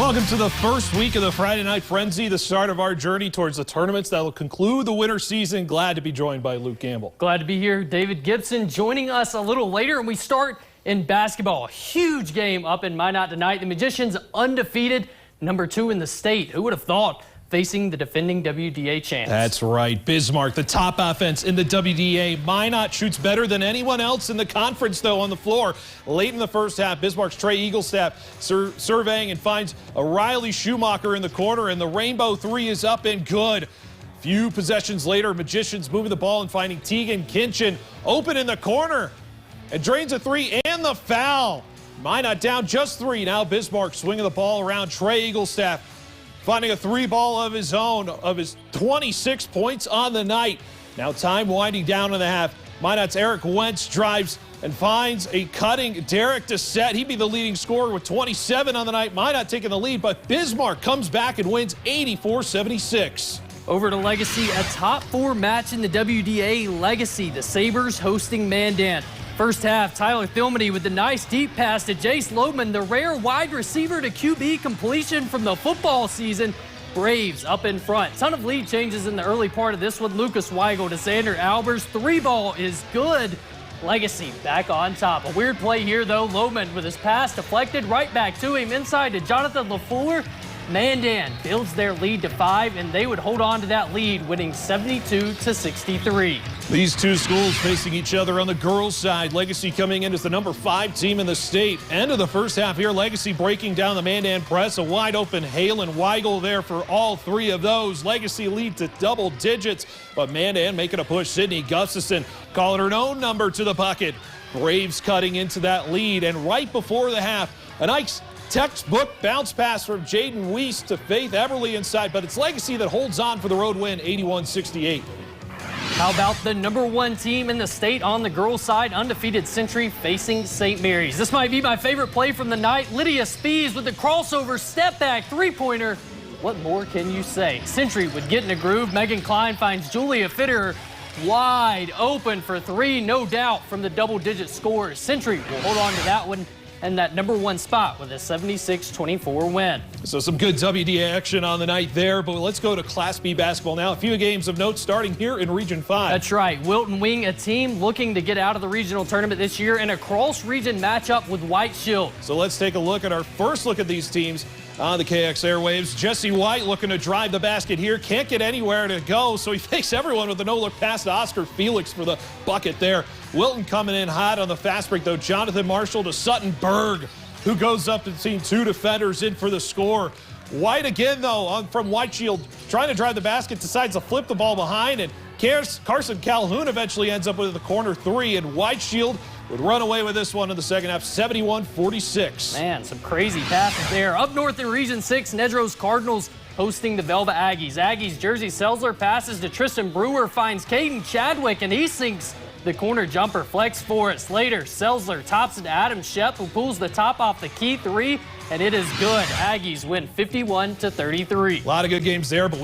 Welcome to the first week of the Friday Night Frenzy, the start of our journey towards the tournaments that will conclude the winter season. Glad to be joined by Luke Gamble. Glad to be here. David Gibson joining us a little later, and we start in basketball. A huge game up in Minot tonight. The Magicians undefeated, #2 in the state. Who would have thought? Facing the defending WDA champs. That's right. Bismarck, the top offense in the WDA. Minot shoots better than anyone else in the conference, though, on the floor. Late in the first half, Bismarck's Trey Eaglestaff surveying and finds a Riley Schumacher in the corner, and the rainbow three is up and good. Few possessions later, Magicians moving the ball and finding Tegan Kinchin open in the corner and drains a three and the foul. Minot down just three. Now Bismarck swinging the ball around. Trey Eaglestaff finding a three ball of his own, of his 26 points on the night. Now time winding down in the half. Minot's Eric Wentz drives and finds a cutting Derek Dissett. He'd be the leading scorer with 27 on the night. Minot taking the lead, but Bismarck comes back and wins 84-76. Over to Legacy, a top 4 match in the WDA. Legacy, the Sabres hosting Mandan. First half, Tyler Thilmany with the nice deep pass to Jace Lodeman, the rare wide receiver to QB completion from the football season. Braves up in front. Ton of lead changes in the early part of this one. Lucas Weigel to Xander Albers. Three ball is good. Legacy back on top. A weird play here, though. Lodeman with his pass deflected right back to him inside to Jonathan LaFleur. Mandan builds their lead to 5, and they would hold on to that lead, winning 72-63. These two schools facing each other on the girls' side. Legacy coming in as the #5 team in the state. End of the first half here, Legacy breaking down the Mandan press. A wide open Halen Weigel there for all three of those. Legacy lead to double digits, but Mandan making a push. Sydney Gustafson calling her own number to the bucket. Braves cutting into that lead, and right before the half, an Ike's textbook bounce pass from Jaden Weiss to Faith Everly inside, but it's Legacy that holds on for the road win, 81-68. How about the #1 team in the state on the girls' side, undefeated Century facing St. Mary's. This might be my favorite play from the night. Lydia Spees with the crossover step back three-pointer. What more can you say? Century would get in a groove. Megan Klein finds Julia Fitter wide open for three, no doubt, from the double-digit scores. Century will hold on to that one and that #1 spot with a 76-24 win. So some good WDA action on the night there, but let's go to Class B basketball now. A few games of note starting here in Region 5. That's right. Wilton Wing, a team looking to get out of the regional tournament this year in a cross-region matchup with White Shield. So let's take a look at our first look at these teams on the KX airwaves. Jesse White looking to drive the basket here. Can't get anywhere to go, so he fakes everyone with a no-look pass to Oscar Felix for the bucket there. Wilton coming in hot on the fast break, though. Jonathan Marshall to Sutton Berg, who goes up to see two defenders in for the score. White again, though, from White Shield, trying to drive the basket, decides to flip the ball behind, and Carson Calhoun eventually ends up with the corner three, and White Shield would run away with this one in the second half, 71-46. Man, some crazy passes there. Up north in Region 6, Nedros Cardinals hosting the Velva Aggies. Aggies' Jersey Selzler passes to Tristan Brewer, finds Caden Chadwick, and he sinks the corner jumper. Flex for it. Later, Selzler tops it to Adam Shep, who pulls the top off the key three, and it is good. Aggies win 51-33. A lot of good games there, but